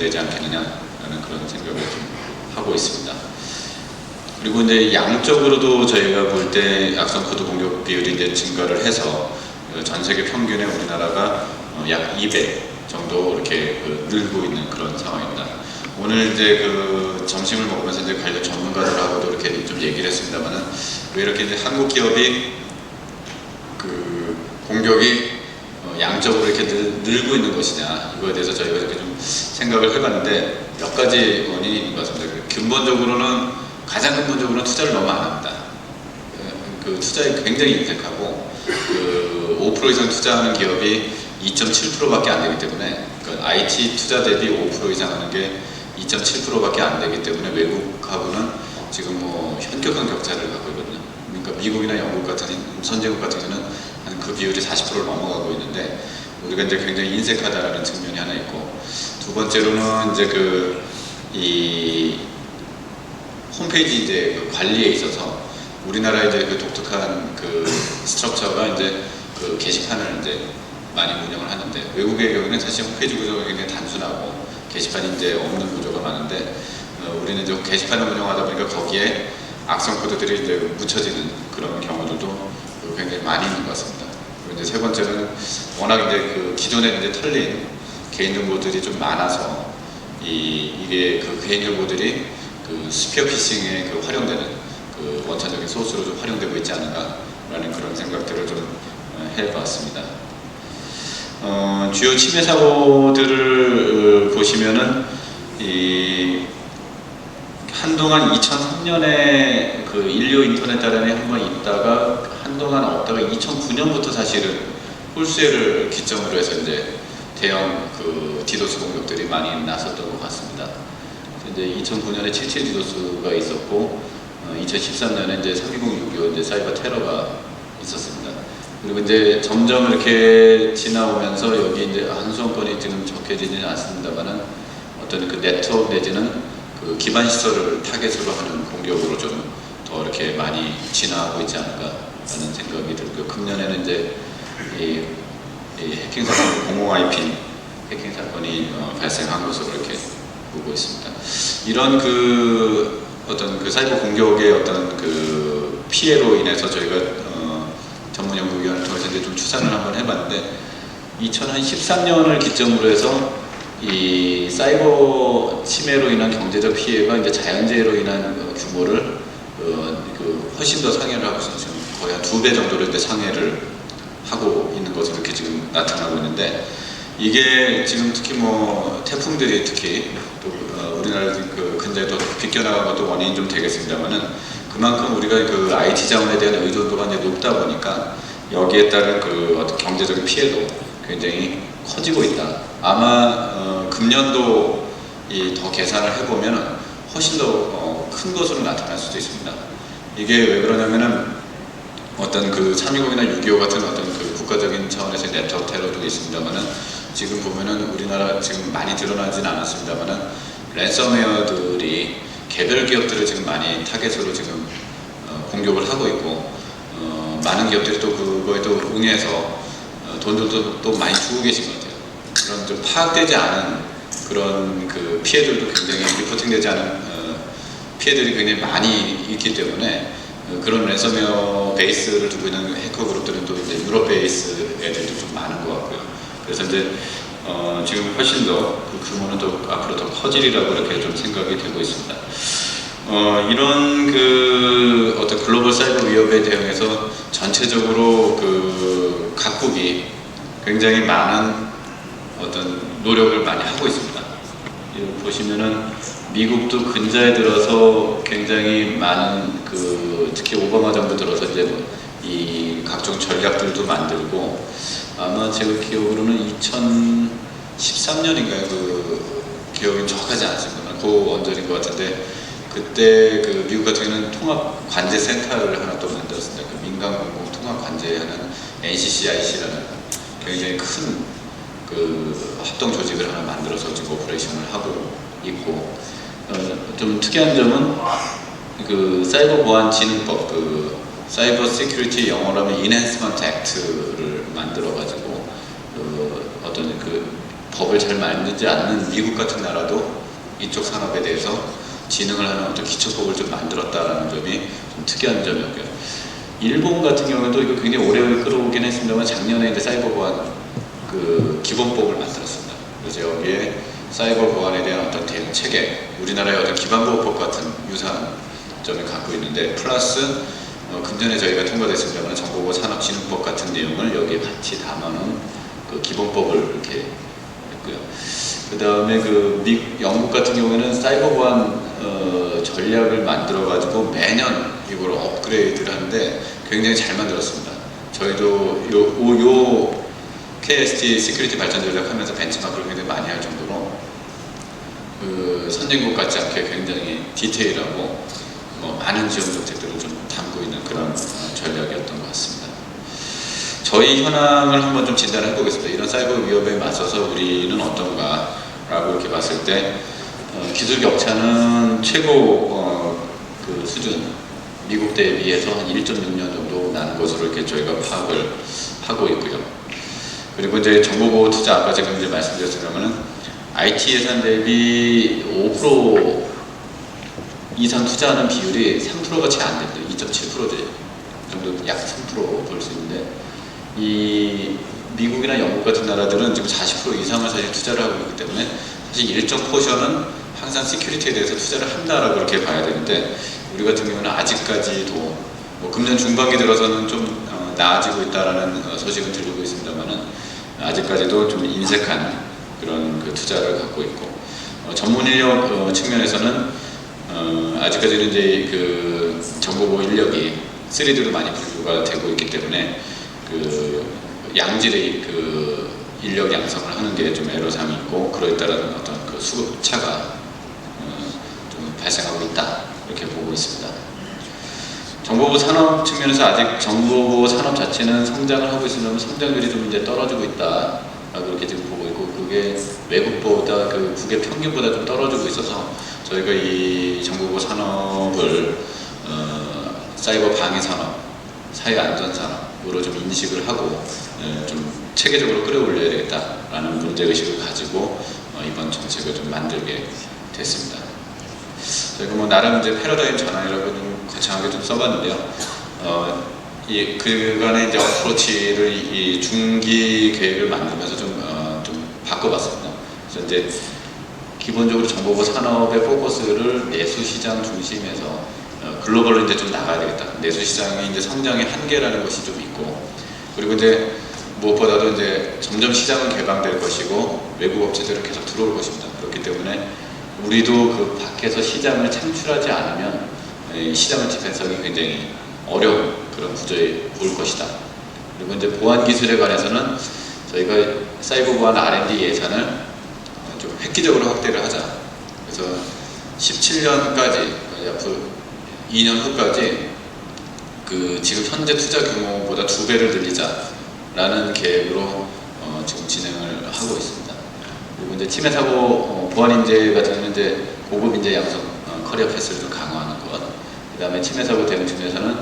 되지 않겠느냐라는 그런 생각을 좀 하고 있습니다. 그리고 이제 양적으로도 저희가 볼 때 악성 코드 공격 비율이 이제 증가를 해서 전 세계 평균에 우리나라가 약 200 정도 이렇게 늘고 있는 그런 상황입니다. 오늘 이제 점심을 먹으면서 이제 관련 전문가들하고도 이렇게 좀 얘기를 했습니다만은 왜 이렇게 이제 한국 기업이 공격이 양적으로 이렇게 늘고 있는 것이냐, 이거에 대해서 저희가 이렇게 좀 생각을 해봤는데 몇 가지 원인이 있는 것 같습니다. 가장 근본적으로는 투자를 너무 안 합니다. 투자에 굉장히 인색하고 5% 이상 투자하는 기업이 2.7%밖에 안 되기 때문에 IT 투자 대비 5% 이상 하는 게 2.7%밖에 안 되기 때문에 외국하고는 지금 현격한 격차를 갖고 있거든요. 그러니까 미국이나 영국 같은 선진국 같은 경우는 한 그 비율이 40%를 넘어가고 있는데 우리가 이제 굉장히 인색하다라는 측면이 하나 있고, 두 번째로는 이제 이 홈페이지 이제 관리에 있어서 우리나라의 이제 독특한 스트럭처가 이제 게시판을 이제 많이 운영을 하는데, 외국의 경우는 사실 홈페이지 구조가 굉장히 단순하고 게시판이 이제 없는 구조가 많은데 우리는 이제 게시판을 운영하다 보니까 거기에 악성 코드들이 이제 묻혀지는 그런 경우들도 굉장히 많이 있는 것 같습니다. 그리고 이제 세 번째는 워낙 이제 기존에 이제 털린 개인정보들이 좀 많아서 이게 개인정보들이 스피어 피싱에 활용되는 원천적인 소스로 좀 활용되고 있지 않은가라는 그런 생각들을 좀 해봤습니다. 주요 침해 사고들을 보시면은 한동안 2003년에 인류 인터넷 다련에 한번 있다가 한동안 없다가 2009년부터 사실은 홀수를 기점으로 해서 이제 대형 디도스 공격들이 많이 나섰던 것 같습니다. 이제 2009년에 77 디도스가 있었고 2013년에 이제 32066 이제 사이버 테러가 있었습니다. 그리고 이제 점점 이렇게 지나오면서 여기 이제 한수원권이 지금 적혀지지는 않습니다만은 어떤 네트워크 내지는 기반 시설을 타겟으로 하는 공격으로 좀 더 이렇게 많이 진화하고 있지 않을까라는 생각이 들고요. 금년에는 이제 이 해킹 사건, 공공 IP 해킹 사건이 발생한 것으로 이렇게 보고 있습니다. 이런 어떤 사이버 공격의 어떤 피해로 인해서 저희가 전문 연구기관을 통해서 이제 좀 추산을 한번 해봤는데 2013년을 기점으로 해서 이 사이버 침해로 인한 경제적 피해가 이제 자연재해로 인한 규모를 훨씬 더 상회를 하고 있어요. 지금 거의 한 2배 정도로 이제 상회를 하고 있는 것으로 이렇게 지금 나타나고 있는데, 이게 지금 특히 태풍들이 특히 또 우리나라 근처에 더 비껴나간 것도 원인이 좀 되겠습니다만은 그만큼 우리가 IT 자원에 대한 의존도가 이제 높다 보니까 여기에 따른 어떤 경제적인 피해도 굉장히 커지고 있다. 아마 금년도 더 계산을 해보면 훨씬 더 큰 것으로 나타날 수도 있습니다. 이게 왜 그러냐면은 어떤 320이나 625 같은 어떤 국가적인 차원에서의 네트워크 테러도 있습니다만은 지금 보면은 우리나라 지금 많이 드러나진 않았습니다만은 랜섬웨어들이 개별 기업들을 지금 많이 타겟으로 지금 공격을 하고 있고 많은 기업들이 또 그거에도 응해서 돈들도 또 많이 주고 계신 것 같아요. 그런 좀 파악되지 않은 그런 피해들도 굉장히 리포팅되지 않은 피해들이 굉장히 많이 있기 때문에 그런 랜섬웨어 베이스를 두고 있는 해커 그룹들은 또 이제 유럽 베이스 애들도 좀 많은 것 같고요. 그래서 이제 지금 훨씬 더 규모는 더 앞으로 더 커지리라고 이렇게 좀 생각이 되고 있습니다. 이런 어떤 글로벌 사이버 위협에 대응해서 전체적으로 각국이 굉장히 많은 어떤 노력을 많이 하고 있습니다. 보시면은 미국도 근자에 들어서 굉장히 많은 특히 오바마 정부 들어서 이제 이 각종 전략들도 만들고, 아마 제가 기억으로는 2013년인가요? 기억이 정확하지 않습니다. 그 언저리인 것 같은데 그때 미국 같은 경우는 통합 관제 센터를 하나 또 만들었습니다. 민간 공공 통합 관제하는 NCCIC라는 굉장히 큰 합동 조직을 하나 만들어서 지금 오퍼레이션을 하고 있고, 좀 특이한 점은 사이버 보안 진흥법, 사이버 시큐리티 영어로 하면 인핸스먼트 액트를 만들어 가지고 어떤 법을 잘 만들지 않는 미국 같은 나라도 이쪽 산업에 대해서 진흥을 하는 어떤 기초법을 좀 만들었다라는 점이 좀 특이한 점이었고요. 일본 같은 경우도 이거 굉장히 오래 끌어오긴 했습니다만 작년에 이제 사이버 보안 그 기본법을 만들었습니다. 그래서 여기에 사이버 보안에 대한 어떤 대응 체계, 우리나라의 어떤 기반보호법 같은 유사한 점을 갖고 있는데 플러스 금년에 저희가 통과됐습니다만 정보보호 산업진흥법 같은 내용을 여기에 같이 담아놓은 그 기본법을 이렇게 했고요. 그 다음에 영국 같은 경우에는 사이버 보안 전략을 만들어 가지고 매년 이걸 업그레이드를 하는데 굉장히 잘 만들었습니다. 저희도 요 KST 시큐리티 발전 전략하면서 벤치마크를 굉장히 많이 할 정도로 그 선진국 같지 않게 굉장히 디테일하고 많은 지원 정책들을 좀 담고 있는 그런 전략이었던 것 같습니다. 저희 현황을 한번 좀 진단을 해보겠습니다. 이런 사이버 위협에 맞서서 우리는 어떤가 라고 이렇게 봤을 때 기술 격차는 최고 그 수준 미국 대비해서 한 1.6년 정도 나는 것으로 이렇게 저희가 파악을 하고 있고요. 그리고 이제 정보보호 투자 아까 지금 이제 말씀드렸습니다만은 IT 예산 대비 5% 이상 투자하는 비율이 3%가 채 안 됩니다. 2.7% 정도 약 3% 볼 수 있는데 이 미국이나 영국 같은 나라들은 지금 40% 이상을 사실 투자를 하고 있기 때문에 사실 일정 포션은 항상 시큐리티에 대해서 투자를 한다라고 이렇게 봐야 되는데 우리 같은 경우는 아직까지도 금년 중반기 들어서는 좀 나아지고 있다라는 소식은 들리고 있습니다만은 아직까지도 좀 인색한 그런 그 투자를 갖고 있고 전문 인력 측면에서는 아직까지는 이제 그 정보보호 인력이 3D로 많이 분류가 되고 있기 때문에 그 양질의 그 인력 양성을 하는 게 좀 애로사항이 있고 그로에 따른 어떤 그 수급차가 좀 발생하고 있다 이렇게 보고 있습니다. 정보보호 산업 측면에서 아직 정보보호 산업 자체는 성장을 하고 있으면 성장률이 좀 이제 떨어지고 있다라고 이렇게 지금 보고 있고 그게 외국보다 그 국외 평균보다 좀 떨어지고 있어서 저희가 이 정보보호 산업을 사이버 방위 산업, 사회 안전 산업으로 좀 인식을 하고 좀 체계적으로 끌어올려야 되겠다라는 문제의식을 가지고 이번 정책을 좀 만들게 됐습니다. 저희가 뭐 나름 이제 패러다임 전환이라고 좀 거창하게 좀 써봤는데요. 이 그간의 이제 어프로치를 이 중기 계획을 만들면서 좀 바꿔봤습니다. 그래서 이제 기본적으로 정보보호 산업의 포커스를 내수시장 중심에서 글로벌로 이제 좀 나가야 되겠다. 내수시장이 이제 성장의 한계라는 것이 좀 있고, 그리고 이제 무엇보다도 이제 점점 시장은 개방될 것이고 외국 업체들은 계속 들어올 것입니다. 그렇기 때문에 우리도 그 밖에서 시장을 창출하지 않으면 시장을 디펜스하기 굉장히 어려운 그런 구조에 올 것이다. 그리고 이제 보안 기술에 관해서는 저희가 사이버 보안 R&D 예산을 좀 획기적으로 확대를 하자. 그래서 17년까지 앞으로 2년 후까지 그 지금 현재 투자 규모보다 2배를 늘리자라는 계획으로 지금 진행을 하고 있습니다. 그리고 이제 침해 사고 보안 인재 같은 경우는 이제 고급 인재 양성 커리어 패스를 좀 강화하는 것. 그다음에 침해 사고 대응 측면에서는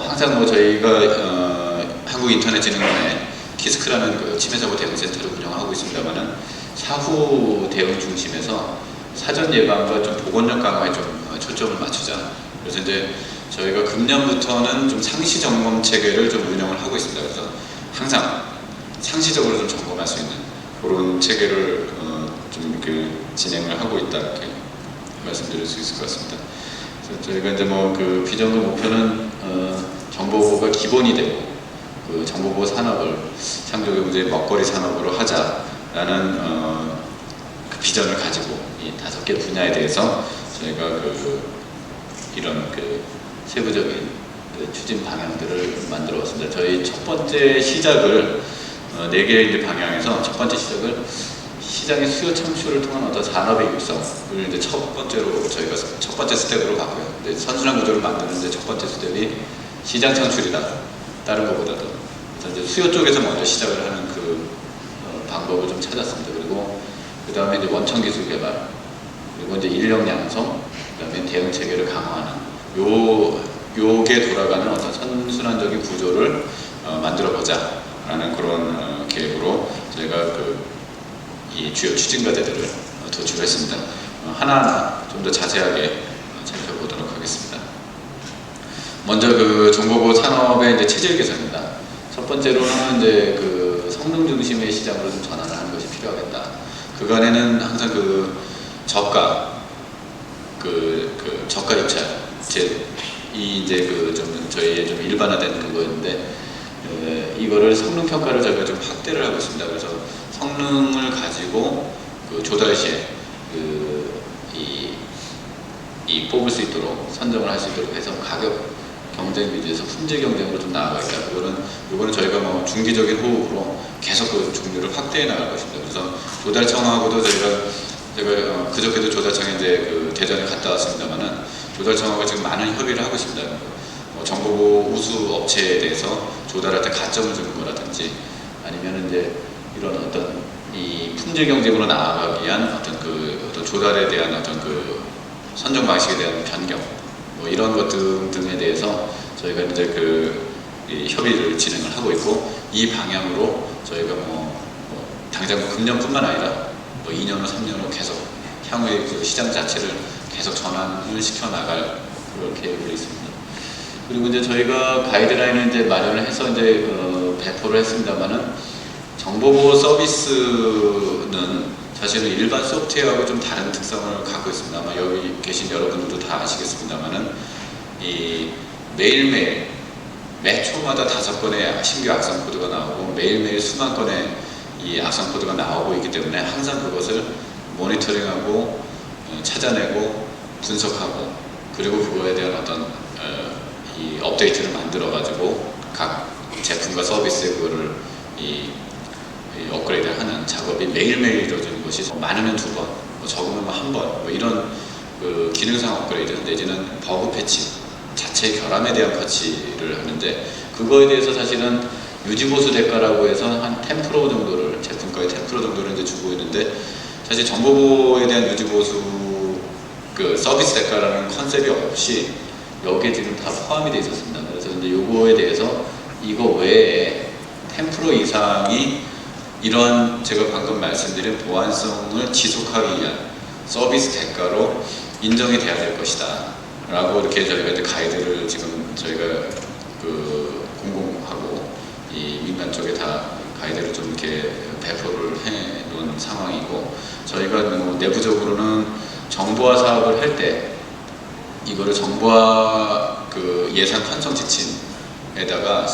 항상 뭐 저희가 한국인터넷진흥원에 키스크라는 그 침해 사고 대응 센터를 운영하고 있습니다만은 사후 대응 중심에서 사전 예방과 좀 보건력 강화에 좀 초점을 맞추자. 그래서 이제 저희가 금년부터는 좀 상시 점검 체계를 좀 운영을 하고 있습니다. 그래서 항상 상시적으로 좀 점검할 수 있는 그런 체계를 좀 이렇게 진행을 하고 있다 이렇게 말씀드릴 수 있을 것 같습니다. 그래서 저희가 이제 뭐 그 비전과 목표는 정보보호가 기본이 되고 그 정보보호 산업을 창조적 이제 먹거리 산업으로 하자라는 그 비전을 가지고 이 5개 분야에 대해서 저희가 이런 세부적인 추진 방향들을 만들어 왔습니다. 저희 첫 번째 시작을 4개의 이제 방향에서 첫 번째 시작을 시장의 수요 창출을 통한 어떤 산업의 육성을 이제 첫 번째로 저희가 첫 번째 스텝으로 갔고요. 근데 선순환 구조를 만드는 이제 첫 번째 스텝이 시장 창출이다. 다른 것보다도. 그래서 이제 수요 쪽에서 먼저 시작을 하는 그 방법을 좀 찾았습니다. 그리고 그 다음에 이제 원천 기술 개발, 그리고 이제 인력 양성, 그다음에 대응 체계를 강화하는 요게 돌아가는 어떤 선순환적인 구조를 만들어 보자라는 그런 계획으로 저희가 이 주요 추진 과제들을 도출했습니다. 하나하나 좀 더 자세하게 살펴보도록 하겠습니다. 먼저 그 정보보 산업의 이제 체질 개선입니다. 첫 번째로는 이제 그 성능 중심의 시장으로 좀 전환을 하는 것이 필요하겠다. 그간에는 항상 그 저가 저가 입찰 이 이제 그 좀 저희의 좀 일반화된 그거였는데 이거를 성능 평가를 저희가 좀 확대를 하고 있습니다. 그래서 성능을 가지고 그 조달 시에 이 뽑을 수 있도록 선정을 할 수 있도록 해서 가격 경쟁 위주에서 품질 경쟁으로 좀 나아가 있다. 이거는 저희가 뭐 중기적인 호흡으로 계속 그 종류를 확대해 나갈 것입니다. 그래서 조달청하고도 제가 그저께도 조달청에 이제 그 대전에 갔다 왔습니다만은 조달청하고 지금 많은 협의를 하고 있습니다. 정보보 우수 업체에 대해서 조달할 때 가점을 주는 거라든지 아니면 이제 이런 어떤 이 품질 경쟁으로 나아가기 위한 어떤 어떤 조달에 대한 어떤 선정 방식에 대한 변경 뭐 이런 것 등에 대해서 저희가 이제 이 협의를 진행을 하고 있고 이 방향으로 저희가 당장 금년뿐만 아니라 2년 후, 3년 후 계속 향후의 그 시장 자체를 계속 전환을 시켜 나갈 그런 계획으로 있습니다. 그리고 이제 저희가 가이드라인을 이제 마련을 해서 이제 배포를 했습니다만은 정보보호 서비스는 사실은 일반 소프트웨어하고 좀 다른 특성을 갖고 있습니다. 아마 여기 계신 여러분들도 다 아시겠습니다만은 이 매일매일 매 초마다 5건의 신규 악성 코드가 나오고 매일매일 수만 건의 이 악성 코드가 나오고 있기 때문에 항상 그것을 모니터링하고 찾아내고 분석하고 그리고 그거에 대한 어떤 이 업데이트를 만들어 가지고 각 제품과 서비스에 그거를 이 업그레이드하는 작업이 매일매일 이루어지는 것이 많으면 2번, 적으면 1번 이런 그 기능상 업그레이드 내지는 버그 패치 자체 결함에 대한 패치를 하는데 그거에 대해서 사실은 유지보수 대가라고 해서 한 10% 정도를 제품가의 10% 정도를 이제 주고 있는데 사실 정보보호에 대한 유지보수 서비스 대가라는 컨셉이 없이 여기에 지금 다 포함이 되어 있었습니다. 그래서 이제 요거에 대해서 이거 외에 10% 이상이 이러한 제가 방금 말씀드린 보안성을 지속하기 위한 서비스 대가로 인정이 돼야 될 것이다 라고 이렇게 저희가 이제 가이드를 지금 저희가 공공하고 이 민간 쪽에 다 가이드를 좀 이렇게 배포를 해 놓은 상황이고 저희가 내부적으로는 정보화 사업을 할 때 이거를 정보화 예산 편성 지침에다가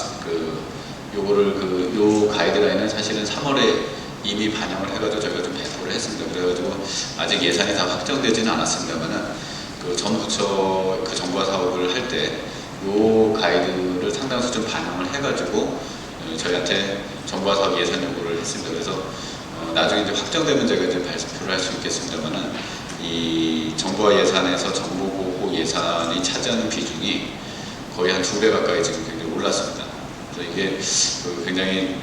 요 가이드라인은 사실은 3월에 이미 반영을 해가지고 저희가 좀 배포를 했습니다. 그래가지고 아직 예산이 다 확정되지는 않았습니다만은 전 부처 정보화 사업을 할 때 요 가이드를 상당수 좀 반영을 해가지고 저희한테 정보화 사업 예산 요구를 했습니다. 그래서 나중에 이제 확정되면 제가 이제 발표를 할 수 있겠습니다만은 이 정보화 예산에서 정보보호 예산이 차지하는 비중이 거의 한 2배 가까이 지금 굉장히 올랐습니다. 그래서 이게 굉장히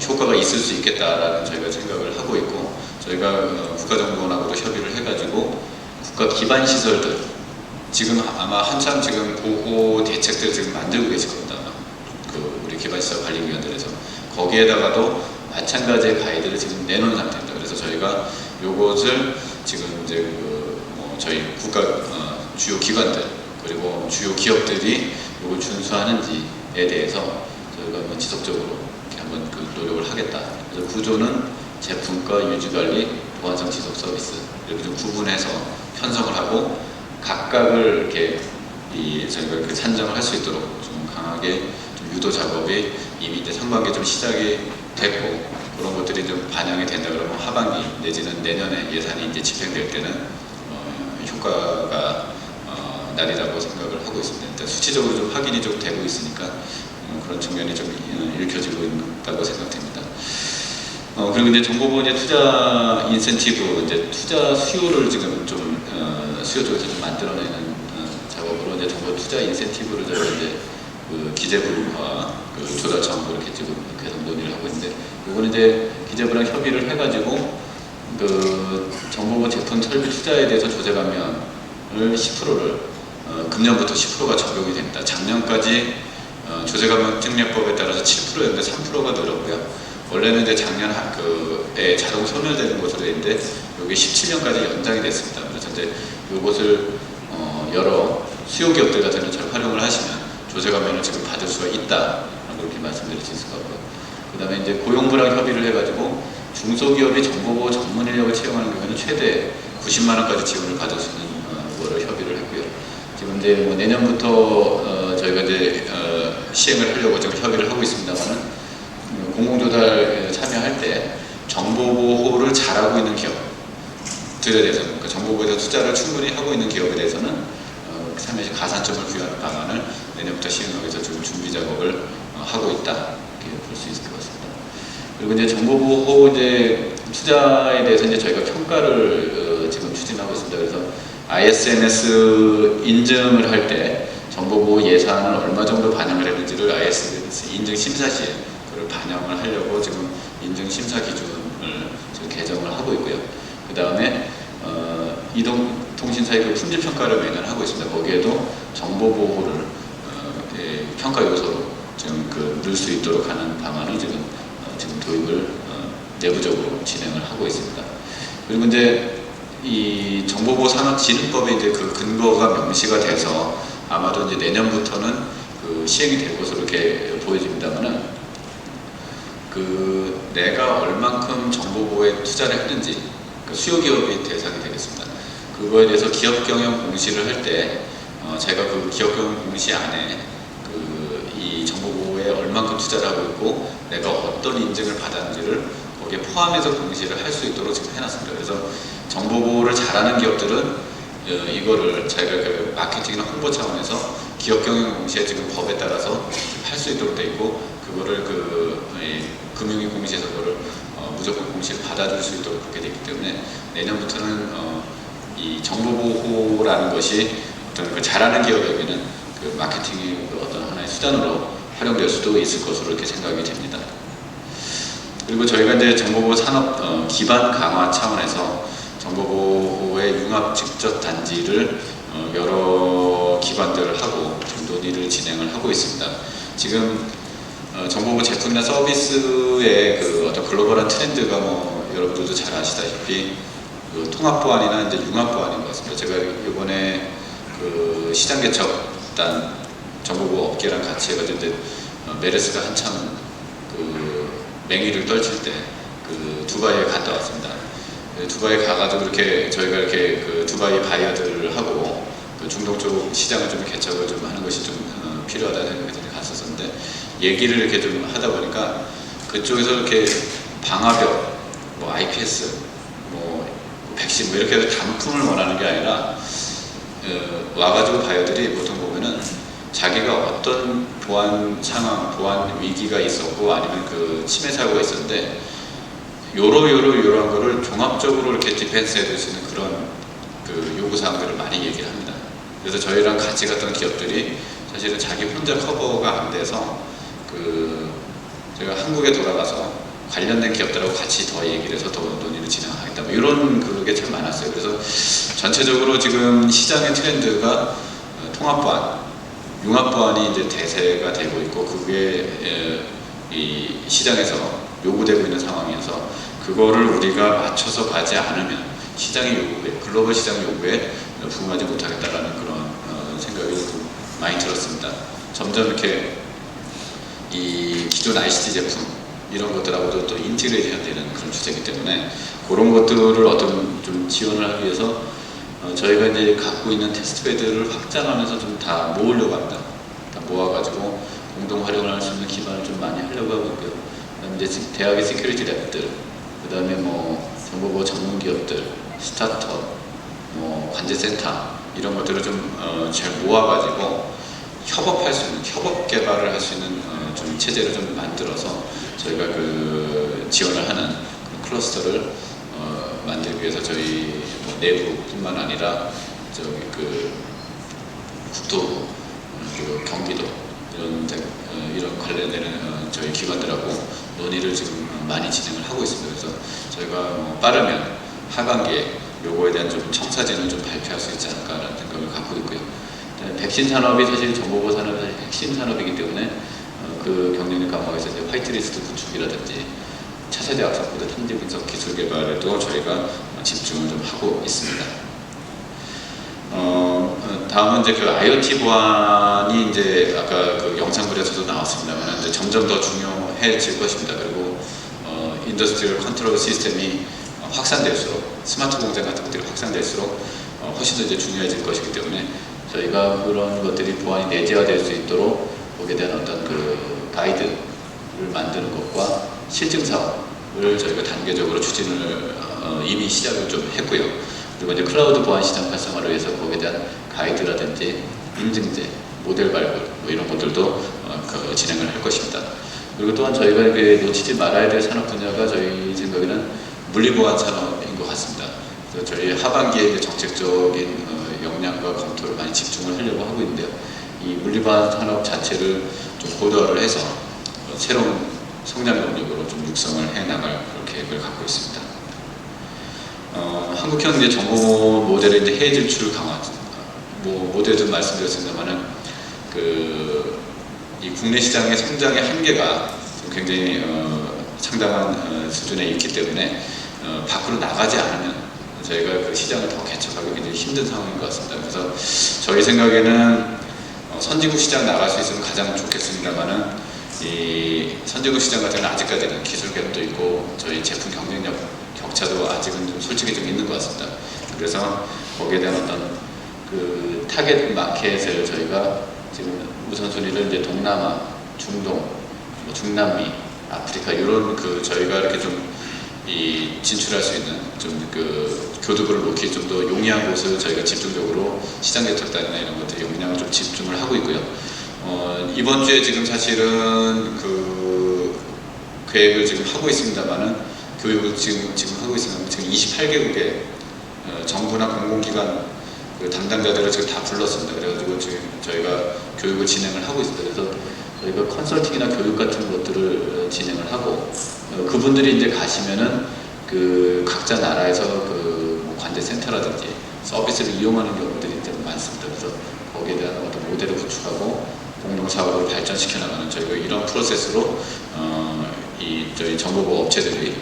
효과가 있을 수 있겠다라는 저희가 생각을 하고 있고 저희가 국가정보원하고도 협의를 해가지고 국가 기반 시설들 지금 아마 한참 지금 보호 대책들 지금 만들고 계실 겁니다. 우리 기반시설 관리위원들에서 거기에다가도 마찬가지의 가이드를 지금 내놓은 상태입니다. 그래서 저희가 요것을 지금 이제 저희 국가 주요 기관들 그리고 주요 기업들이 요걸 준수하는지에 대해서 저희가 지속적으로 이렇게 한번 노력을 하겠다. 그래서 구조는 제품과 유지관리, 보안성 지속 서비스 이렇게 좀 구분해서 편성을 하고 각각을 이렇게 저희가 이렇게 산정을 할 수 있도록 좀 강하게 좀 유도 작업이 이미 이제 상반기에 좀 시작이 됐고 그런 것들이 좀 반영이 된다 그러면 하반기 내지는 내년에 예산이 이제 집행될 때는 효과가 날이라고 생각을 하고 있습니다. 일단 수치적으로 좀 확인이 좀 되고 있으니까 그런 측면이 좀 읽혀지고 있다고 생각됩니다. 그리고 이제 정보보호 투자 인센티브, 이제 투자 수요를 지금 좀 수요 쪽에서 좀 만들어내는 작업으로 이제 정보 투자 인센티브를 저희가 이제 기재부와 조달청 이렇게 지금 계속 논의를 하고 있는데, 이거는 이제 기재부랑 협의를 해가지고 정보보호 제품 설비 투자에 대해서 조세 감면을 10%를 금년부터 10%가 적용이 됩니다. 작년까지 조세 감면 특례법에 따라서 7%였는데 3%가 늘었고요. 원래는 이제 작년 그에 자동 소멸되는 것으로 되어 있는데 여기 17년까지 연장이 됐습니다. 그래서 이제 이것을 여러 수요 기업들 같은 경우는 잘 활용을 하시면 조세 감면을 지금 받을 수가 있다. 그렇게 말씀드릴 수 있을 것 같고요. 그 다음에 이제 고용부랑 협의를 해가지고 중소기업이 정보보호 전문 인력을 채용하는 경우에는 최대 90만 원까지 지원을 받을 수 있는 거를 협의를 했고요. 지금 이제 뭐 내년부터 저희가 이제 시행을 하려고 지금 협의를 하고 있습니다만은 공공조달 참여할 때 정보보호를 잘하고 있는 기업들에 대해서는 그러니까 정보보호에 투자를 충분히 하고 있는 기업에 대해서는 참여 시 가산점을 부여하는 방안을 내년부터 시행하기 위해서 지금 준비 작업을 하고 있다 이렇게 볼 수 있을 것 같습니다. 그리고 이제 정보보호 이제 투자에 대해서 이제 저희가 평가를 지금 추진하고 있습니다. 그래서 ISMS 인증을 할 때 정보보호 예산을 얼마 정도 반영을 했는지를 ISMS 인증 심사 시에 그걸 반영을 하려고 지금 인증 심사 기준을 지금 개정을 하고 있고요. 그 다음에 이동통신사의 그 품질 평가를 매년 하고 있습니다. 거기에도 정보보호를 평가 요소로 지금 넣을 수 있도록 하는 방안을 지금 도입을 내부적으로 진행을 하고 있습니다. 그리고 이제 이 정보보호산업진흥법에 이제 그 근거가 명시가 돼서 아마도 이제 내년부터는 그 시행이 될 것으로 이렇게 보여집니다만은 내가 얼만큼 정보보호에 투자를 했는지 그 수요기업이 대상이 되겠습니다. 그거에 대해서 기업경영 공시를 할 때 제가 그 기업경영 공시 안에 이 정보보호에 얼만큼 투자를 하고 있고 내가 어떤 인증을 받았는지를 거기에 포함해서 공시를 할 수 있도록 지금 해놨습니다. 그래서 정보보호를 잘하는 기업들은 이거를 자기가 그 마케팅이나 홍보 차원에서 기업경영 공시에 지금 법에 따라서 할 수 있도록 돼 있고 그거를 금융위 공시에서 그거를 무조건 공시를 받아줄 수 있도록 그렇게 되기 때문에 내년부터는 이 정보보호라는 것이 어떤 그 잘하는 기업에게는 그 마케팅의 어떤 하나의 수단으로 활용될 수도 있을 것으로 이렇게 생각이 됩니다. 그리고 저희가 이제 정보보호 산업 기반 강화 차원에서 정보보호의 융합 직접 단지를 여러 기관들하고 지금 논의를 진행을 하고 있습니다. 지금 정보보호 제품이나 서비스의 그 어떤 글로벌한 트렌드가 뭐 여러분들도 잘 아시다시피 그 통합보안이나 이제 융합보안인 것 같습니다. 제가 이번에 그 시장개척단 정보보호 업계랑 같이 해가지고 이제 메르스가 한참 그 맹위를 떨칠 때 그 두바이에 갔다 왔습니다. 두바이에 가가지고 이렇게 저희가 이렇게 그 두바이 바이어들하고 그 중동 쪽 시장을 좀 개척을 좀 하는 것이 좀 필요하다는 생각이 갔었었는데 얘기를 이렇게 좀 하다 보니까 그쪽에서 이렇게 방화벽, 뭐 IPS, 뭐 백신 뭐 이렇게 해서 단품을 원하는 게 아니라 와가지고 바이어들이 보통 보면은 자기가 어떤 보안 상황, 보안 위기가 있었고 아니면 그 침해 사고가 있었는데 요러한 거를 종합적으로 이렇게 디펜스 해줄 수 있는 그런 그 요구사항들을 많이 얘기를 합니다. 그래서 저희랑 같이 갔던 기업들이 사실은 자기 혼자 커버가 안 돼서 제가 한국에 돌아가서 관련된 기업들하고 같이 더 얘기를 해서 더 논의를 진행하겠다. 뭐 이런 그게 참 많았어요. 그래서 전체적으로 지금 시장의 트렌드가 통합보안, 융합보안이 이제 대세가 되고 있고 그게 이 시장에서 요구되고 있는 상황이어서 그거를 우리가 맞춰서 가지 않으면 시장의 요구에, 글로벌 시장 요구에 부응하지 못하겠다라는 그런 생각이 좀 많이 들었습니다. 점점 이렇게 이 기존 ICT 제품 이런 것들하고도 또 인티그레이션 되는 그런 주제이기 때문에 그런 것들을 어떤 좀 지원을 하기 위해서 저희가 이제 갖고 있는 테스트베드를 확장하면서 좀 다 모으려고 합니다. 다 모아가지고 공동 활용을 할 수 있는 기반을 좀 많이 하려고 하고 있고요. 그다음에 이제 대학의 시큐리티 랩들, 그다음에 뭐 정보보호 전문 기업들, 스타트업, 뭐 관제센터 이런 것들을 좀 잘 모아가지고 협업할 수 있는, 협업 개발을 할 수 있는 좀 체제를 좀 만들어서 저희가 그 지원을 하는 그런 클러스터를 만들기 위해서 저희 뭐 내부뿐만 아니라 저기 그 국토부, 그리고 경기도 이런 관련되는 저희 기관들하고 논의를 지금 많이 진행을 하고 있습니다. 그래서 저희가 뭐 빠르면 하반기에 요거에 대한 좀 청사진을 좀 발표할 수 있지 않을까라는 생각을 갖고 있고요. 백신 산업이 사실 정보보호 산업의 핵심 산업이기 때문에 그 경쟁력 강화에서 이제 화이트리스트 구축이라든지 차세대 악성코드 탐지 분석 기술 개발에도 저희가 집중을 좀 하고 있습니다. 다음은 이제 그 IoT 보안이 이제 아까 그 영상글에서도 나왔습니다만 이제 점점 더 중요해질 것입니다. 그리고 인더스트리얼 컨트롤 시스템이 확산될수록 스마트 공장 같은 것들이 확산될수록 훨씬 더 이제 중요해질 것이기 때문에 저희가 그런 것들이 보안이 내재화될 수 있도록 거기에 대한 어떤 그 가이드를 만드는 것과 실증 사업을 저희가 단계적으로 추진을 이미 시작을 좀 했고요. 그리고 이제 클라우드 보안 시장 활성화를 위해서 거기에 대한 가이드라든지 인증제, 모델 발굴 뭐 이런 것들도 진행을 할 것입니다. 그리고 또한 저희가 놓치지 말아야 될 산업 분야가 저희 생각에는 물리보안 산업인 것 같습니다. 그래서 저희 하반기에 정책적인 역량과 검토를 많이 집중을 하려고 하고 있는데요. 이 물리보안 산업 자체를 좀 고도화를 해서 새로운 성장 동력으로 좀 육성을 해나갈 그런 계획을 갖고 있습니다. 한국형 이제 정보 모델의 이제 해외 진출 강화, 뭐 모델 좀 말씀드렸습니다만은 이 국내 시장의 성장의 한계가 굉장히 상당한 수준에 있기 때문에 밖으로 나가지 않으면 저희가 그 시장을 더 개척하기 굉장히 힘든 상황인 것 같습니다. 그래서 저희 생각에는 선진국 시장 나갈 수 있으면 가장 좋겠습니다만은 이 선진국 시장 같은 경우는 아직까지는 기술 갭도 있고 저희 제품 경쟁력 격차도 아직은 좀 솔직히 좀 있는 것 같습니다. 그래서 거기에 대한 어떤 그 타겟 마켓을 저희가 지금 우선순위를 이제 동남아, 중동, 뭐 중남미, 아프리카 이런 저희가 이렇게 좀 진출할 수 있는 좀 교두보를 놓기 좀 더 용이한 곳을 저희가 집중적으로 시장 개척단이나 이런 것들 역량을 좀 집중을 하고 있고요. 이번 주에 지금 사실은 계획을 지금 하고 있습니다만은 교육을 지금 하고 있습니다. 지금 28개국의 정부나 공공기관 담당자들을 지금 다 불렀습니다. 그래가지고 지금 저희가 교육을 진행을 하고 있습니다. 그래서 저희가 컨설팅이나 교육 같은 것들을 진행을 하고 그분들이 이제 가시면은 각자 나라에서 뭐 관제센터라든지 서비스를 이용하는 경우들이 좀 많습니다. 그래서 거기에 대한 어떤 모델을 구축하고 공동 사업을 발전시켜 나가는 저희가 이런 프로세스로 저희 정보보호 업체들이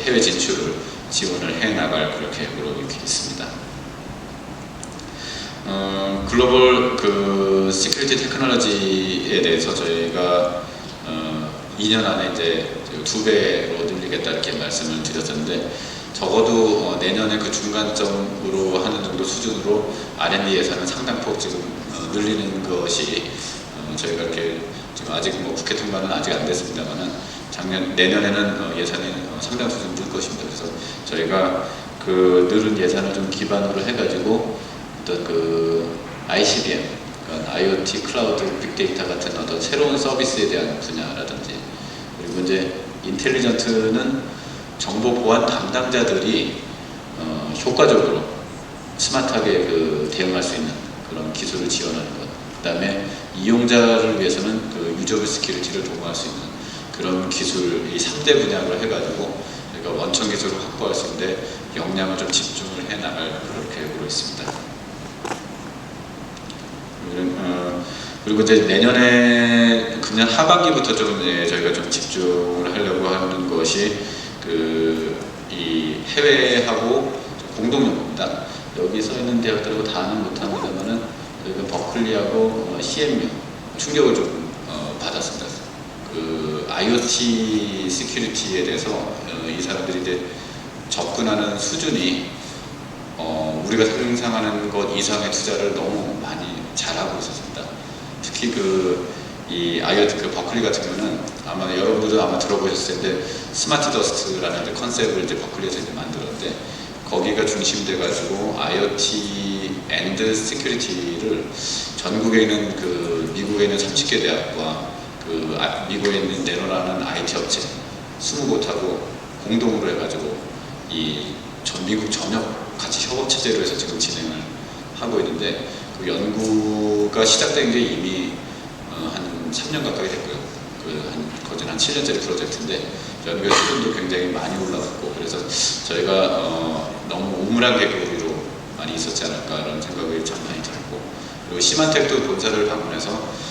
해외 진출을 지원을 해 나갈 그런 계획으로 이렇게 있습니다. 글로벌 시큐리티 테크놀로지에 대해서 저희가 2년 안에 이제 2배로 늘리겠다 이렇게 말씀을 드렸었는데 적어도 내년에 그 중간점으로 하는 정도 수준으로 R&D 예산을 상당폭 지금 늘리는 것이 저희가 이렇게 지금 아직 뭐 국회 통과는 아직 안 됐습니다만은 내년에는 예산이 상당 수준 늘 것입니다. 그래서 저희가 늘은 예산을 좀 기반으로 해가지고 어떤 ICBM, 그러니까 IoT, 클라우드, 빅데이터 같은 어떤 새로운 서비스에 대한 분야라든지 그리고 이제 인텔리전트는 정보 보안 담당자들이 효과적으로 스마트하게 대응할 수 있는 그런 기술을 지원하는 것. 그 다음에 이용자를 위해서는 유저블 스키리티를 도모할 수 있는 그런 기술, 이 3대 분야를 해가지고 저희가 원천 기술을 확보할 수 있는데 역량을 좀 집중을 해 나갈 그런 계획으로 있습니다. 그리고 이제 내년에 그냥 하반기부터 좀 저희가 좀 집중을 하려고 하는 것이 이 해외하고 공동 연구입니다. 여기 써 있는 대학들하고 다는 못합니다만은 저희가 버클리하고 CMU 충격을 좀 받았습니다. IoT 시큐리티에 대해서 이 사람들이 이제 접근하는 수준이 우리가 상상하는 것 이상의 투자를 너무 많이 잘하고 있었습니다. 특히 이 IoT 버클리 같은 경우는 아마 여러분들도 아마 들어보셨을 텐데 스마트 더스트라는 컨셉을 이제 버클리에서 이제 만들었는데 거기가 중심돼 가지고 IoT 앤드 시큐리티를 전국에 있는 미국에 있는 30개 대학과 미국에 있는 네노라는 IT 업체 20곳하고 공동으로 해가지고 미국 전역 같이 협업 체제로 해서 지금 진행을 하고 있는데 그 연구가 시작된 게 이미 한 3년 가까이 됐고요. 거진 한 7년짜리 프로젝트인데 연구 수준도 굉장히 많이 올라갔고 그래서 저희가 너무 우물한 개구리로 많이 있었지 않을까 이런 생각이 참 많이 들었고 그리고 시만텍도 본사를 방문해서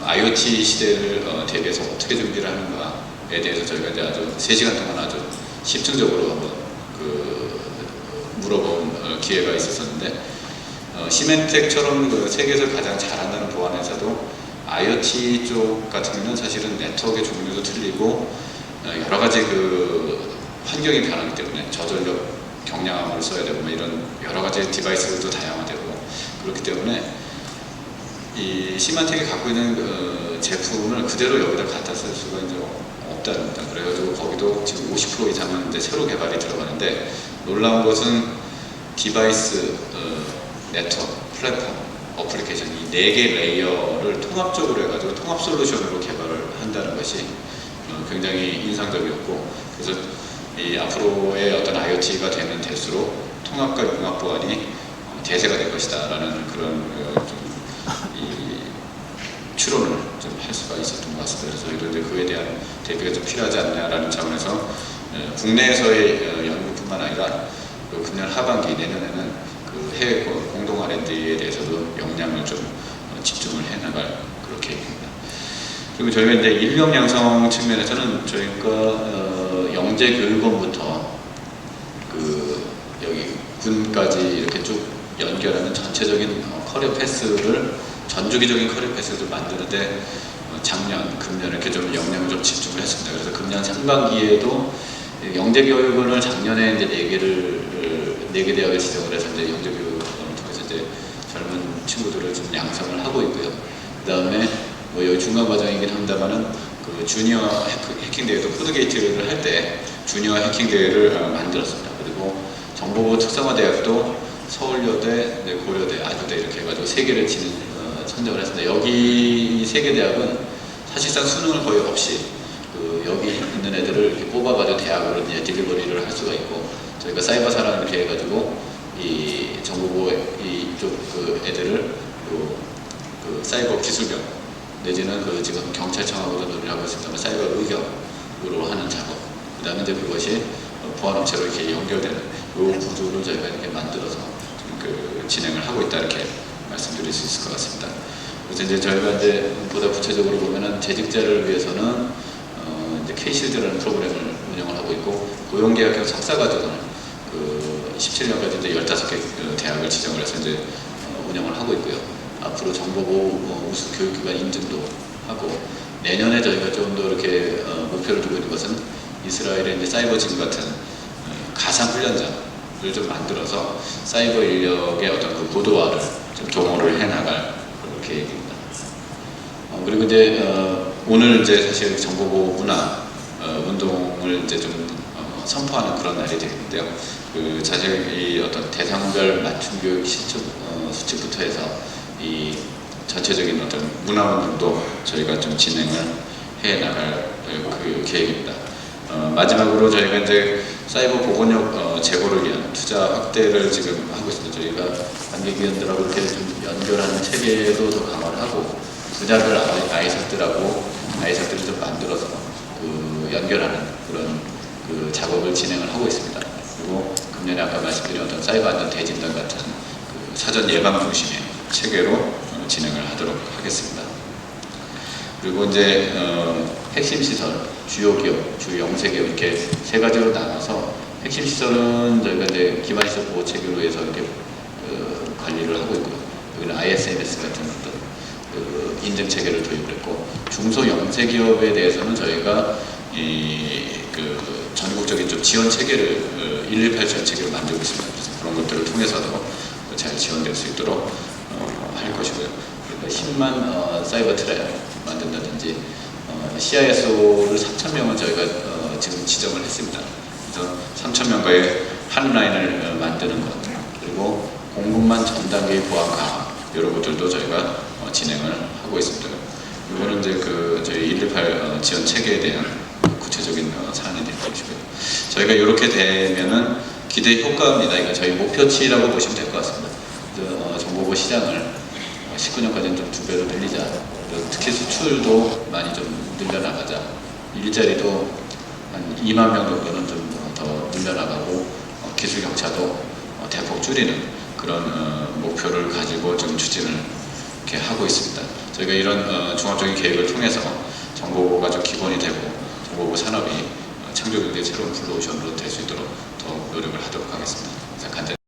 IoT 시대를 대비해서 어떻게 준비를 하는가에 대해서 저희가 이제 아주 3시간 동안 아주 집중적으로 한번 물어본 기회가 있었는데, 시멘텍처럼 그 세계에서 가장 잘한다는 보안 회사도 IoT 쪽 같은 경우는 사실은 네트워크의 종류도 틀리고 여러 가지 그 환경이 변하기 때문에 저전력 경량함을 써야 되고 이런 여러 가지 디바이스들도 다양화되고 그렇기 때문에 이 시멘텍이 갖고 있는 그 제품을 그대로 여기다 갖다 쓸 수가 이제 없다는 겁니다. 그래가지고 거기도 지금 50% 이상은 이제 새로 개발이 들어가는데, 놀라운 것은 디바이스, 네트워크, 플랫폼, 어플리케이션 이 4개 레이어를 통합적으로 해가지고 통합 솔루션으로 개발을 한다는 것이 굉장히 인상적이었고, 그래서 이 앞으로의 어떤 IoT가 되면 될수록 통합과 융합 보안이 대세가 될 것이다 라는 그런 이 추론을 좀 할 수가 있었던 것 같습니다. 그래서 저희도 이제 그에 대한 대비가 좀 필요하지 않냐라는 차원에서 국내에서의 연구뿐만 아니라 금년 하반기 내년에는 그 해외 공동 R&D에 대해서도 역량을 좀 집중을 해나갈 그런 계획입니다. 그리고 저희가 이제 인력 양성 측면에서는 저희가 영재교육원부터 그 여기 군까지 이렇게 쭉 연결하는 전체적인 커리어 패스를 전주기적인 커리어 패스를 만드는데 작년, 금년 이렇게 좀 역량을 좀 집중을 했습니다. 그래서 금년 상반기에도 영재교육원을 작년에 이제 4개 대학을 지정을 해서 이제 영재교육원을 통해서 이제 젊은 친구들을 좀 양성을 하고 있고요. 그 다음에 뭐 여기 중간 과정이긴 합니다만은 그 주니어 해킹 대회도 코드게이트를 할 때 주니어 해킹 대회를 만들었습니다. 그리고 정보부 특성화대학도 서울여대, 고려대, 아주대 이렇게 해가지고 3개를 선정을 했습니다. 여기 이 3개 대학은 사실상 수능을 거의 없이 여기 있는 애들을 이렇게 뽑아가지고 대학으로 이제 딜리버리를 할 수가 있고, 저희가 사이버 사랑 이렇게 해가지고 이 정보부 이쪽 그 애들을 그 사이버 기술병 내지는 그 지금 경찰청하고도 논의를 하고 있습니다만 사이버 의경으로 하는 작업, 그 다음에 이제 그것이 보안업체로 이렇게 연결되는 이 구조를 저희가 이렇게 만들어서 그 진행을 하고 있다 이렇게 말씀드릴 수 있을 것 같습니다. 그래서 이제 저희가 이제 보다 구체적으로 보면은 재직자를 위해서는 이제 K-실드라는 프로그램을 운영을 하고 있고, 고용계약형 석사과정을 그 17년까지 이제 15개 대학을 지정을 해서 이제 운영을 하고 있고요. 앞으로 정보보호 우수 교육기관 인증도 하고, 내년에 저희가 좀 더 이렇게 목표를 두고 있는 것은 이스라엘의 이제 사이버짐 같은 가상 훈련장을 좀 만들어서 사이버 인력의 어떤 그 고도화를 좀 동원을 해나갈 그런 계획입니다. 그리고 이제 오늘 이제 사실 정보보호 문화 운동을 이제 좀 선포하는 그런 날이 되겠는데요. 그 사실 이 어떤 대상별 맞춤 교육 수칙부터 해서 이 전체적인 어떤 문화 운동도 저희가 좀 진행을 해 나갈 그 계획입니다. 마지막으로 저희가 이제 사이버 보건력 제고를 위한 투자 확대를 지금 하고 있습니다. 저희가 관계기관들하고 이렇게 좀 연결하는 체계도 더 강화를 하고, 분야별 아이삭들을 좀 만들어서 그 연결하는 그런 그 작업을 진행을 하고 있습니다. 그리고 금년에 아까 말씀드린 어떤 사이버 안전 대진단 같은 그 사전 예방 중심의 체계로 진행을 하도록 하겠습니다. 그리고 이제 핵심 시설, 주요 기업, 주 영세 기업 이렇게 3가지로 나눠서, 핵심 시설은 저희가 이제 기반 시설 보호 체계로 해서 이렇게 관리를 하고 있고요. 여기는 ISMS 같은 어떤 인증 체계를 도입했고, 중소 영세 기업에 대해서는 저희가 그 전국적인 좀 지원 체계를 118 지원 체계를 만들고 있습니다. 그래서 그런 것들을 통해서도 잘 지원될 수 있도록 할 것이고요. 그러니까 10만 사이버 트랩 만든다든지 CISO를 3,000명을 저희가 지금 지정을 했습니다. 그래서 3,000명과의 한 라인을 만드는 것, 그리고 공급망 전 단계의 보안 강화 이런 것들도 저희가 진행을 하고 있습니다. 이거는 이제 그 저희 118 지원 체계에 대한 구체적인 사안이 될 것이고요. 저희가 이렇게 되면은 기대 효과입니다. 이거 저희 목표치라고 보시면 될 것 같습니다. 정보보 시장을 19년까지는 좀 2배로 늘리자. 특히 수출도 많이 좀 늘려나가자. 일자리도 한 2만 명 정도는 좀 더 늘려나가고, 기술 격차도 대폭 줄이는 그런 목표를 가지고 좀 추진을 이렇게 하고 있습니다. 저희가 이런 종합적인 계획을 통해서 정보보호가 좀 기본이 되고, 고고고 산업이 창조경제의 새로운 블루오션으로 될 수 있도록 더 노력을 하도록 하겠습니다. 그래서 간단히